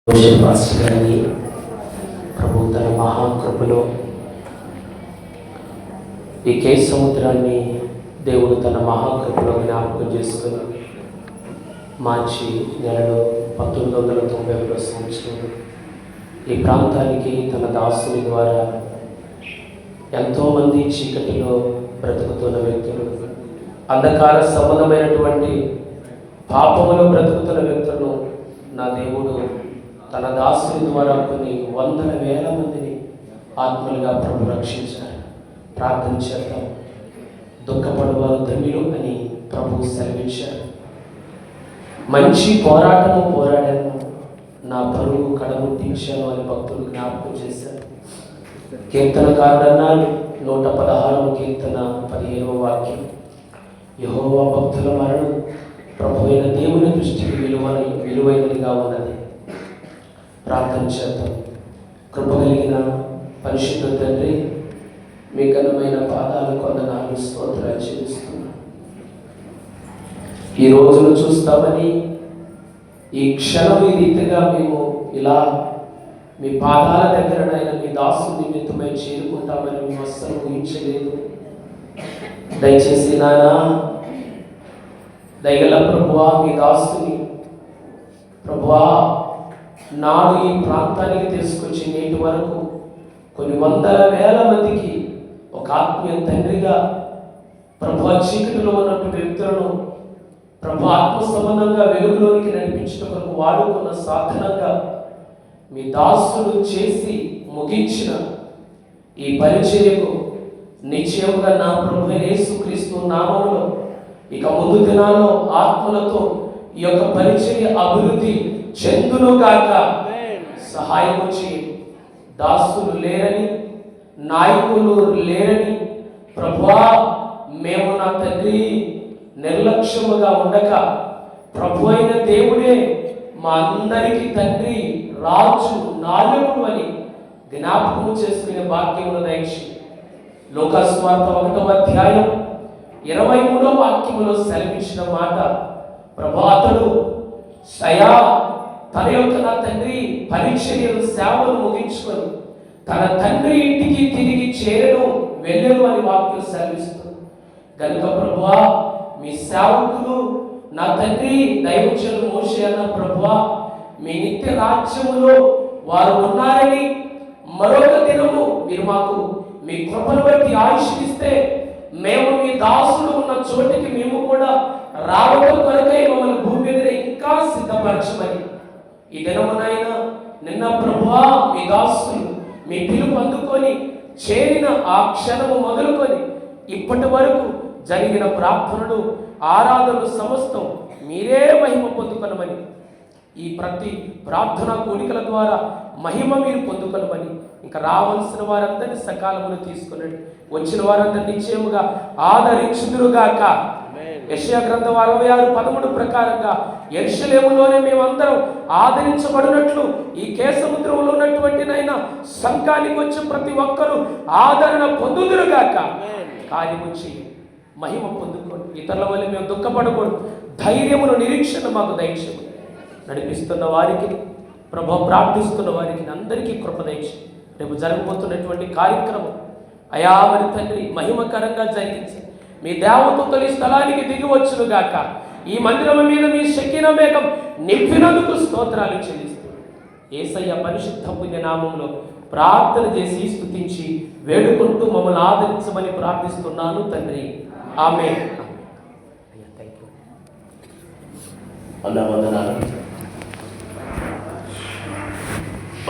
Pastor గారిని ప్రభు తన మహాకృపలో ఈ కేస్ సముద్రాన్ని దేవుడు తన మహాకృపలో జ్ఞాపకం చేసుకుని మార్చి నెలలో 1991 సంవత్సరంలో ఈ ప్రాంతానికి తన దాసుని ద్వారా ఎంతోమంది చీకటిలో బ్రతుకుతున్న వ్యక్తులు, అంధకార సంబంధమైనటువంటి పాపములో బ్రతుకుతున్న వ్యక్తులను నా దేవుడు తన దాసుని ద్వారా కొన్ని వందల వేల మందిని ఆత్మలుగా ప్రభు రక్షించారు. ప్రార్థన చేద్దాం. దుఃఖపడువారు ధన్యులు అని ప్రభు సెలవించారు. మంచి పోరాటము పోరాడాను, నా పరుగు కడముట్టించాను అని భక్తులు జ్ఞాపకం చేశారు. కీర్తనకారుడు అన్నారు 116వ కీర్తన 15వ వాక్యం, యెహోవా భక్తుల మరణం ప్రభు అయిన దేవుని దృష్టికి విలువైనదిగా ఉన్నది. ప్రార్థన చేద్దాం. కృప కలిగిన పరిశుద్ధ తండ్రి, మీ ఘనమైన పాదాలకు వందనాలు స్తోత్రాలు చెల్లిస్తున్నాను. ఈ రోజును చూస్తామని, ఈ క్షణం ఈ రీతిగా మేము ఇలా మీ పాదాల దగ్గరనైనా మీ దాసు నిమిత్తమై చేరుకుంటామని మేము అస్సలు ఊహించలేదు. దయచేసి నానా దయగల ప్రభువా, మీ దాసుని ప్రభువా నాడు ఈ ప్రాంతానికి తీసుకొచ్చి నేటి వరకు కొన్ని వందల వేల మందికి ఒక ఆత్మీయ తండ్రిగా ప్రభు చీకటిలో ఉన్నటువంటి వ్యక్తులను ప్రభు ఆత్మ సంబంధంగా వెలుగులోనికి నడిపించడం కొరకు వాడుకున్న సాధనంగా మీ దాసులు చేసి ముగించిన ఈ పరిచర్యకు నిశ్చయముగా నా ప్రభు యేసుక్రీస్తు నామములో ఇక ముందు దినాల్లో ఆత్మలతో ఈ యొక్క పరిచర్య అభివృద్ధి చెందును గాక. సహాయం వచ్చి దాసులు లేరని, నాయకులు లేరని ప్రభువా మేము నా తండ్రి నిర్లక్ష్యముగా ఉండక ప్రభు అయిన దేవుడే మా అందరికీ తండ్రి, రాజు, నాయకుడు అని జ్ఞాపకం చేసుకునే భాగ్యమును దయచి లూకాసు వార్త 1వ అధ్యాయం 23వ వాక్యములో సెలవించిన మాట, ప్రభాతడు సయా తన యొక్క నా తండ్రి పరిచర్యలు సేవలు ముగించుకొని తన తండ్రి ఇంటికి తిరిగి వెళ్ళను అని వాక్యం సెలవిస్తుంది. కనుక ప్రభువా మీ సేవకులు నా తండ్రి దైవజనులు మోషే అన్న ప్రభువా మీ నిత్య రాజ్యములో వారు ఉన్నారని మరొక దినము మీరు మాకు మీ కృపను బట్టి ఆయుష్నిస్తే మేము మీ దాసులు ఉన్న చోటికి మేము కూడా రావడం కొరకై మమ్మల్ని భూమి మీద ఇంకా సిద్ధపరచమని ఈ దినమునైనా నిన్న ప్రభువా మీ దాసులు మీ పిలుపు అందుకొని చేరిన ఆ క్షణము మొదలుకొని ఇప్పటి వరకు జరిగిన ప్రార్థనలు, ఆరాధనలు సమస్తం మీరే మహిమ పొందుకొనమని, ఈ ప్రతి ప్రార్థన కోరికల ద్వారా మహిమ మీరు పొందుకొనమని, ఇంకా రావాల్సిన వారందరినీ సకాలమును తీసుకునండి, వచ్చిన వారందరినీ నిశ్చయముగా ఆదరించుదురుగాక. యెషయా గ్రంథం 66:13 ప్రకారంగా యెరూషలేములోనే మేమందరం ఆదరించబడినట్లు ఈ కేసముద్రంలో ఉన్నటువంటి సంఘానికి వచ్చి ప్రతి ఒక్కరూ ఆదరణ పొందుదురుగాక. కార్యము చేయి, మహిమ పొందుకోండి. ఇతరుల వల్ల మేము దుఃఖపడకూడదు. ధైర్యమును, నిరీక్షణ మాకు దయచేయము. నడిపిస్తున్న వారికి ప్రభు, ప్రార్థిస్తున్న వారికి అందరికీ కృప దయచేయి. రేపు జరగబోతున్నటువంటి కార్యక్రమం అయా మరి తండ్రి మహిమకరంగా జరిగించి మీ దేవదూతలు ఈ స్థలానికి దిగి వచ్చునుగాక. ఈ మందిరం మీద మీ షకీనా మేఘం నింపినందుకు స్తోత్రాలు చెల్లిస్తూ యేసయ్య పరిశుద్ధ పుణ్య నామంలో ప్రార్థన చేసి స్తుతించి వేడుకుంటూ మమ్మల్ని ఆదరించమని ప్రార్థిస్తున్నాను తండ్రి, ఆమేన్. అన్నా వందనాలు.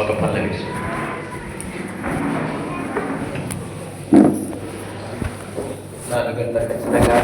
ఒక పల్లవి ఖచ్చితంగా